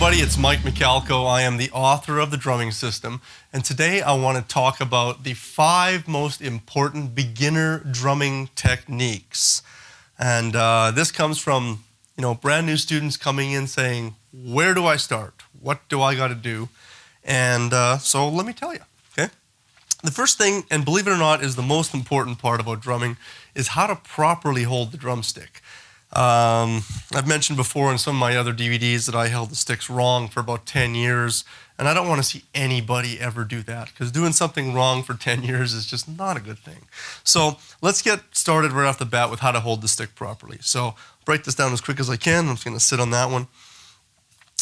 everybody, it's Mike Michalko. I am the author of The Drumming System, and today I want to talk about the 5 most important beginner drumming techniques. And this comes from, brand new students coming in saying, where do I start? What do I got to do? And so let me tell you, okay? The first thing, and believe it or not, is the most important part about drumming, is how to properly hold the drumstick. I've mentioned before in some of my other DVDs that I held the sticks wrong for about 10 years, and I don't want to see anybody ever do that, because doing something wrong for 10 years is just not a good thing. So let's get started right off the bat with how to hold the stick properly. So break this down as quick as I can. I'm just going to sit on that one.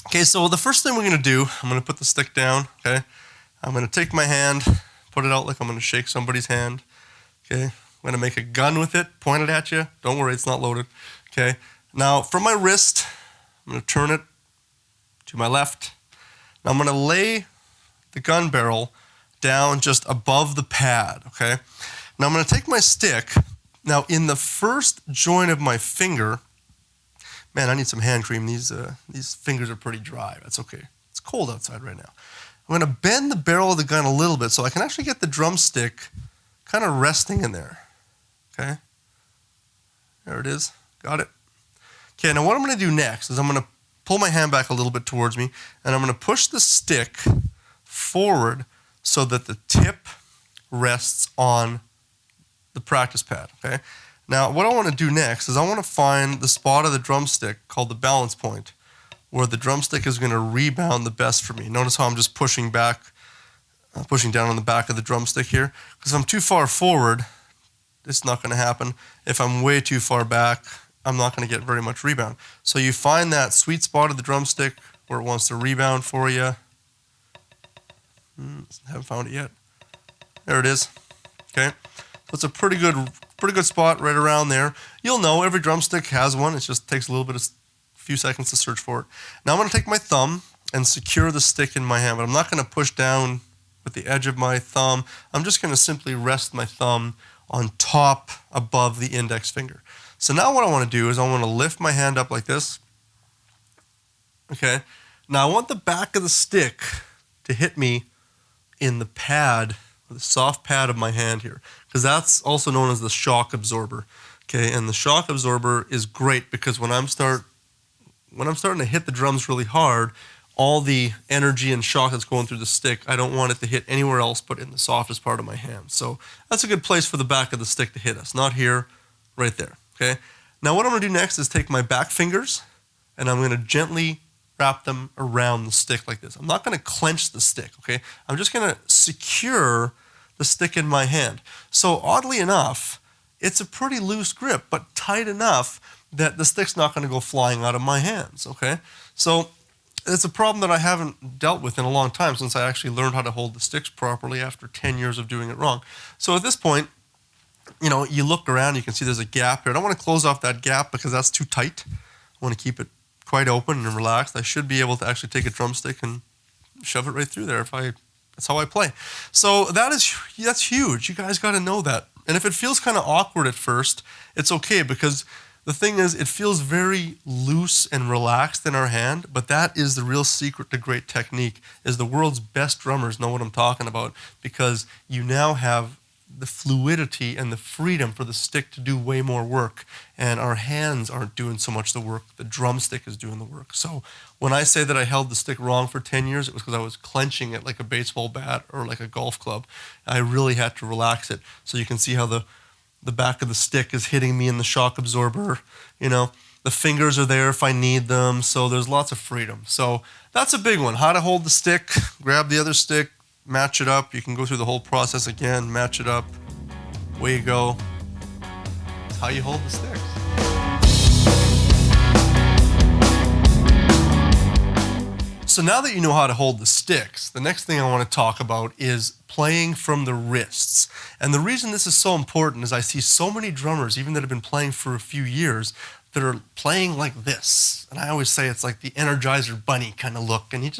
Okay, so the first thing we're going to do, I'm going to put the stick down, okay? I'm going to take my hand, put it out like I'm going to shake somebody's hand, okay? I'm going to make a gun with it, point it at you. Don't worry, it's not loaded. Okay, now from my wrist, I'm going to turn it to my left. Now I'm going to lay the gun barrel down just above the pad, okay? Now I'm going to take my stick. Now in the first joint of my finger, man, I need some hand cream. These fingers are pretty dry. That's okay. It's cold outside right now. I'm going to bend the barrel of the gun a little bit so I can actually get the drumstick kind of resting in there, okay? There it is. Got it? Okay, now what I'm going to do next is I'm going to pull my hand back a little bit towards me, and I'm going to push the stick forward so that the tip rests on the practice pad, okay? Now, what I want to do next is I want to find the spot of the drumstick called the balance point, where the drumstick is going to rebound the best for me. Notice how I'm just pushing back, pushing down on the back of the drumstick here, because if I'm too far forward, it's not going to happen. If I'm way too far back, I'm not going to get very much rebound. So you find that sweet spot of the drumstick where it wants to rebound for you. Haven't found it yet. There it is. Okay, so it's a pretty good spot right around there. You'll know every drumstick has one. It just takes a few seconds to search for it. Now I'm going to take my thumb and secure the stick in my hand, but I'm not going to push down with the edge of my thumb. I'm just going to simply rest my thumb on top above the index finger. So now what I want to do is I want to lift my hand up like this. Okay. Now I want the back of the stick to hit me in the pad, the soft pad of my hand here, because that's also known as the shock absorber. Okay, and the shock absorber is great because when I'm starting to hit the drums really hard, all the energy and shock that's going through the stick, I don't want it to hit anywhere else but in the softest part of my hand. So that's a good place for the back of the stick to hit us, not here, right there. Okay. Now what I'm going to do next is take my back fingers and I'm going to gently wrap them around the stick like this. I'm not going to clench the stick, okay? I'm just going to secure the stick in my hand. So oddly enough, it's a pretty loose grip, but tight enough that the stick's not going to go flying out of my hands, okay? So it's a problem that I haven't dealt with in a long time since I actually learned how to hold the sticks properly after 10 years of doing it wrong. So at this point, you look around, you can see there's a gap here. I don't want to close off that gap because that's too tight. I want to keep it quite open and relaxed. I should be able to actually take a drumstick and shove it right through there that's how I play. So that's huge. You guys got to know that. And if it feels kind of awkward at first, it's okay because the thing is, it feels very loose and relaxed in our hand, but that is the real secret to great technique, is the world's best drummers know what I'm talking about because you now have the fluidity and the freedom for the stick to do way more work, and our hands aren't doing so much the work. The drumstick is doing the work. So when I say that I held the stick wrong for 10 years, it was because I was clenching it like a baseball bat or like a golf club. I really had to relax it. So you can see how the back of the stick is hitting me in the shock absorber. The fingers are there if I need them. So there's lots of freedom. So that's a big one. How to hold the stick, grab the other stick, match it up. You can go through the whole process again, match it up. Away you go. That's how you hold the sticks. So now that you know how to hold the sticks, the next thing I want to talk about is playing from the wrists. And the reason this is so important is I see so many drummers, even that have been playing for a few years, that are playing like this. And I always say it's like the Energizer Bunny kind of look. And it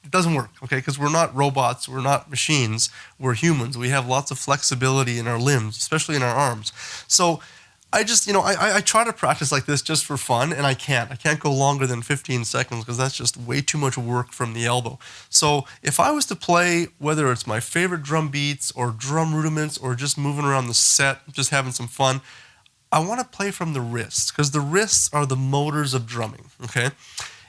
doesn't work, okay? Because we're not robots, we're not machines, we're humans. We have lots of flexibility in our limbs, especially in our arms. So I just, I try to practice like this just for fun, and I can't. I can't go longer than 15 seconds because that's just way too much work from the elbow. So if I was to play, whether it's my favorite drum beats or drum rudiments or just moving around the set, just having some fun, I want to play from the wrists because the wrists are the motors of drumming, okay?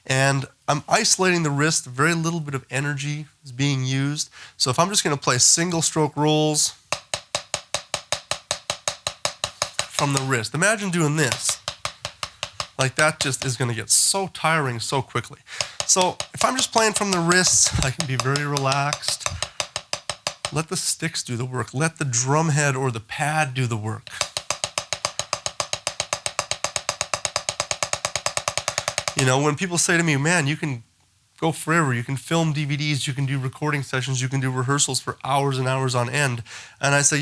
And I'm isolating the wrist, very little bit of energy is being used. So if I'm just going to play single stroke rolls from the wrist, imagine doing this. Like that just is going to get so tiring so quickly. So if I'm just playing from the wrists, I can be very relaxed. Let the sticks do the work. Let the drum head or the pad do the work. When people say to me, man, you can go forever, you can film DVDs, you can do recording sessions, you can do rehearsals for hours and hours on end. And I say,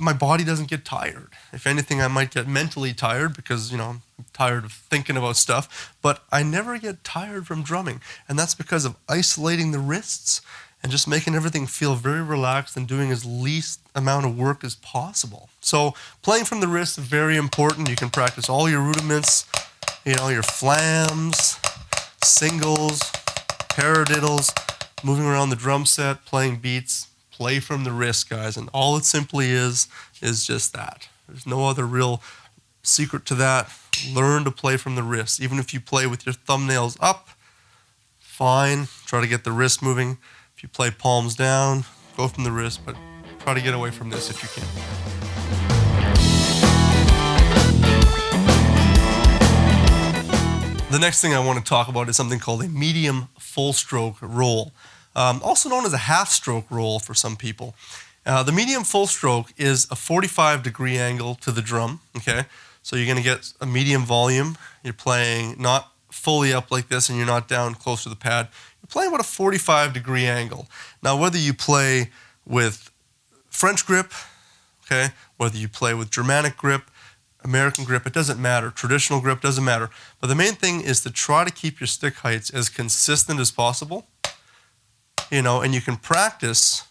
my body doesn't get tired. If anything, I might get mentally tired because, I'm tired of thinking about stuff, but I never get tired from drumming. And that's because of isolating the wrists and just making everything feel very relaxed and doing as least amount of work as possible. So playing from the wrists is very important. You can practice all your rudiments, your flams, singles, paradiddles, moving around the drum set, playing beats. Play from the wrist, guys, and all it simply is just that. There's no other real secret to that. Learn to play from the wrist. Even if you play with your thumbnails up, fine. Try to get the wrist moving. If you play palms down, go from the wrist, but try to get away from this if you can. The next thing I want to talk about is something called a medium full stroke roll. Also known as a half stroke roll for some people. The medium full stroke is a 45-degree angle to the drum, okay? So you're going to get a medium volume. You're playing not fully up like this and you're not down close to the pad. You're playing about a 45-degree angle. Now, whether you play with French grip, okay, whether you play with Germanic grip, American grip, it doesn't matter. Traditional grip, doesn't matter. But the main thing is to try to keep your stick heights as consistent as possible. And you can practice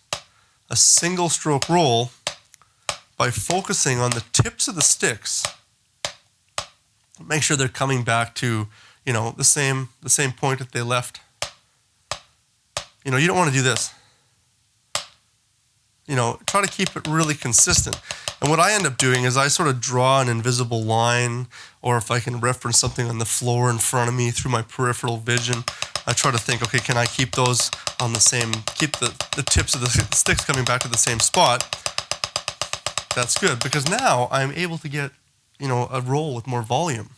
a single stroke roll by focusing on the tips of the sticks. Make sure they're coming back to, the same point that they left. You don't want to do this. Try to keep it really consistent. And what I end up doing is I sort of draw an invisible line, or if I can reference something on the floor in front of me through my peripheral vision, I try to think, okay, can I keep those on keep the tips of the sticks coming back to the same spot? That's good, because now I'm able to get, a roll with more volume.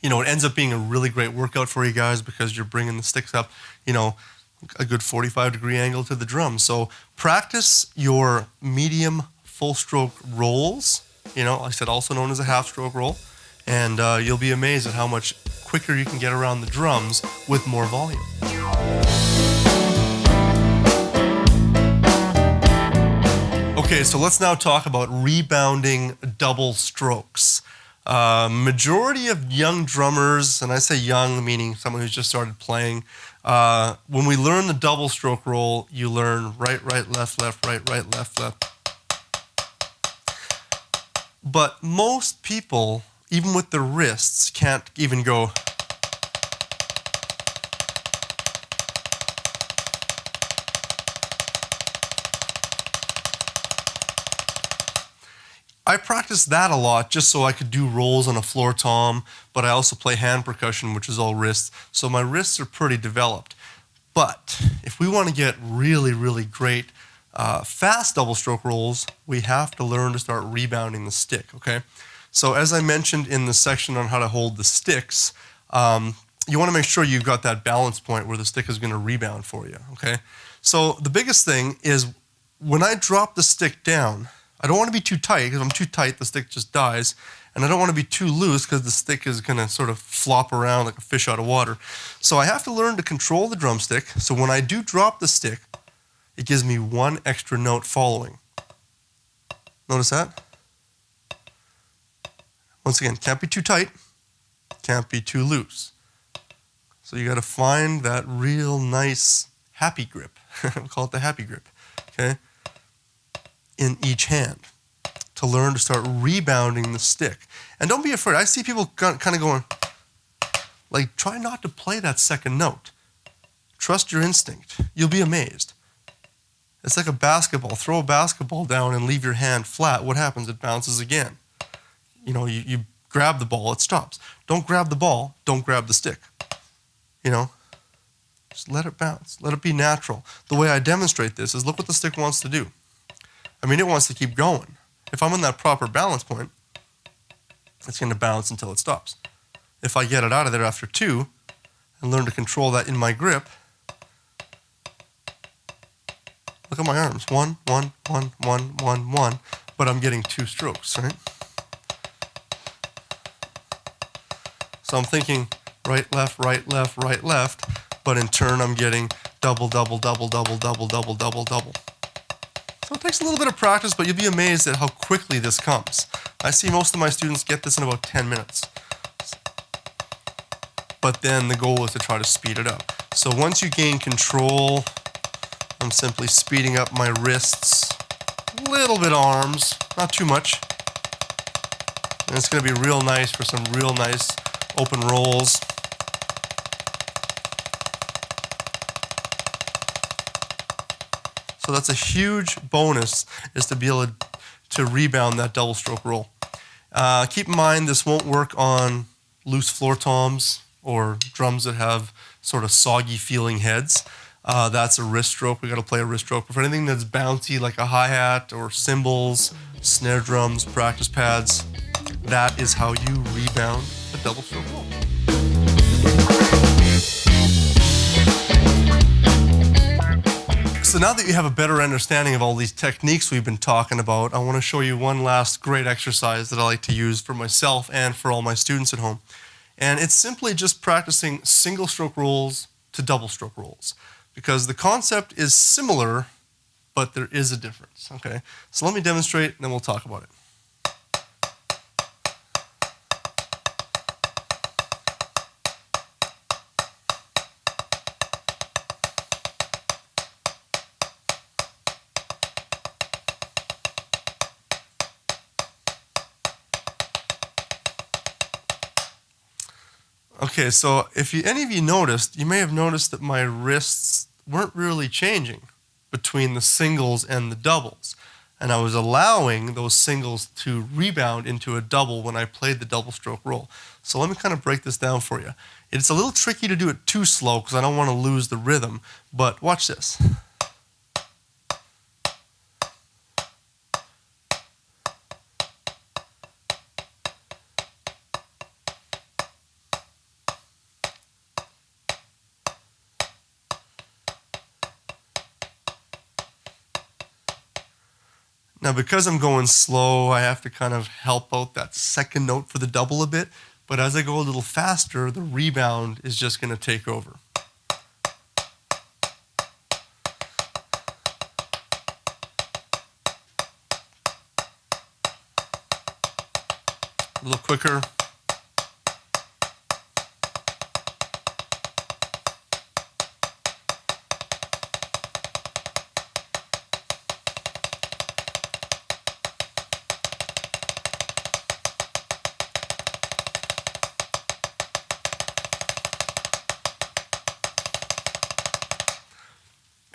It ends up being a really great workout for you guys because you're bringing the sticks up, a good 45-degree angle to the drum. So practice your medium full stroke rolls, like I said, also known as a half stroke roll, and you'll be amazed at how much quicker you can get around the drums with more volume. Okay, so let's now talk about rebounding double strokes. Majority of young drummers, and I say young meaning someone who's just started playing, when we learn the double stroke roll, you learn right, left, right, left. But most people, even with their wrists, can't even go. I practiced that a lot just so I could do rolls on a floor tom, but I also play hand percussion, which is all wrists, so my wrists are pretty developed. But if we want to get really, really great fast double stroke rolls, we have to learn to start rebounding the stick, okay? So as I mentioned in the section on how to hold the sticks, you want to make sure you've got that balance point where the stick is going to rebound for you, okay? So the biggest thing is when I drop the stick down, I don't want to be too tight, because if I'm too tight, the stick just dies. And I don't want to be too loose, because the stick is going to sort of flop around like a fish out of water. So I have to learn to control the drumstick. So when I do drop the stick, it gives me one extra note following. Notice that? Once again, can't be too tight, can't be too loose. So you got to find that real nice happy grip. We call it the happy grip, okay? In each hand to learn to start rebounding the stick. And don't be afraid. I see people kind of going, like, try not to play that second note. Trust your instinct. You'll be amazed. It's like a basketball. Throw a basketball down and leave your hand flat. What happens? It bounces again. You know, you grab the ball, it stops. Don't grab the ball, don't grab the stick. You know, just let it bounce. Let it be natural. The way I demonstrate this is look what the stick wants to do. I mean, it wants to keep going. If I'm in that proper balance point, it's going to bounce until it stops. If I get it out of there after 2 and learn to control that in my grip, look at my arms. 1, 1, 1, 1, 1, 1. But I'm getting 2 strokes, right? So I'm thinking right, left, right, left, right, left. But in turn, I'm getting double, double, double, double, double, double, double, double. So it takes a little bit of practice, but you'll be amazed at how quickly this comes. I see most of my students get this in about 10 minutes. But then the goal is to try to speed it up. So once you gain control, I'm simply speeding up my wrists, a little bit arms, not too much. And it's going to be real nice for some real nice open rolls. So that's a huge bonus, is to be able to rebound that double stroke roll. Keep in mind, this won't work on loose floor toms or drums that have sort of soggy feeling heads. That's a wrist stroke. We got to play a wrist stroke. But for anything that's bouncy, like a hi-hat or cymbals, snare drums, practice pads, that is how you rebound a double stroke roll. So now that you have a better understanding of all these techniques we've been talking about, I want to show you one last great exercise that I like to use for myself and for all my students at home. And it's simply just practicing single stroke rolls to double stroke rolls, because the concept is similar, but there is a difference, okay? So let me demonstrate and then we'll talk about it. Okay, so if any of you noticed, you may have noticed that my wrists weren't really changing between the singles and the doubles. And I was allowing those singles to rebound into a double when I played the double stroke roll. So let me kind of break this down for you. It's a little tricky to do it too slow because I don't want to lose the rhythm, but watch this. Now, because I'm going slow, I have to kind of help out that second note for the double a bit. But as I go a little faster, the rebound is just going to take over. A little quicker.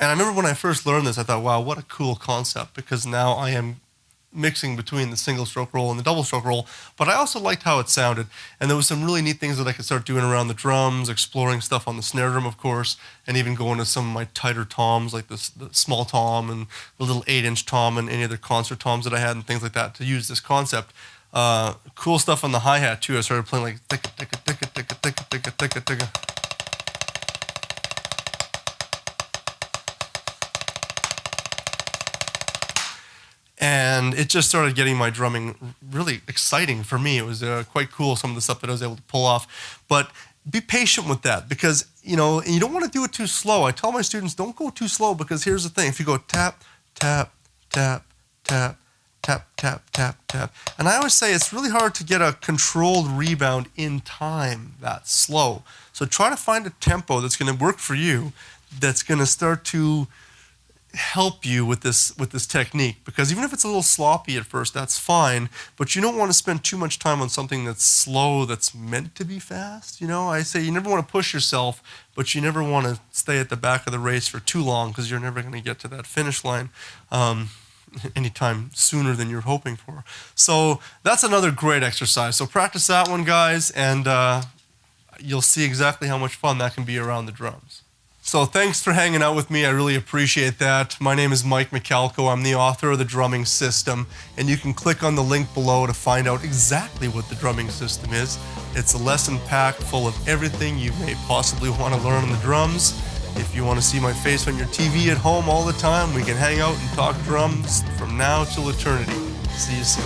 And I remember when I first learned this, I thought, wow, what a cool concept, because now I am mixing between the single stroke roll and the double stroke roll, but I also liked how it sounded. And there was some really neat things that I could start doing around the drums, exploring stuff on the snare drum, of course, and even going to some of my tighter toms, like the small tom and the little 8-inch tom and any other concert toms that I had and things like that to use this concept. Cool stuff on the hi-hat too. I started playing like ticka, ticka, ticka, ticka, ticka, ticka, ticka, ticka. And it just started getting my drumming really exciting for me. It was quite cool, some of the stuff that I was able to pull off. But be patient with that, because you don't want to do it too slow. I tell my students, don't go too slow, because here's the thing. If you go tap, tap, tap, tap, tap, tap, tap, tap, tap. And I always say it's really hard to get a controlled rebound in time that slow. So try to find a tempo that's going to work for you, that's going to start to help you with this technique, because even if it's a little sloppy at first, that's fine, but you don't want to spend too much time on something that's slow that's meant to be fast. You know, I say you never want to push yourself, but you never want to stay at the back of the race for too long, because you're never going to get to that finish line anytime sooner than you're hoping for. So that's another great exercise. So practice that one, guys, and you'll see exactly how much fun that can be around the drums. So thanks for hanging out with me. I really appreciate that. My name is Mike Michalko. I'm the author of The Drumming System, and you can click on the link below to find out exactly what the drumming system is. It's a lesson packed full of everything you may possibly want to learn on the drums. If you want to see my face on your TV at home all the time, we can hang out and talk drums from now till eternity. See you soon.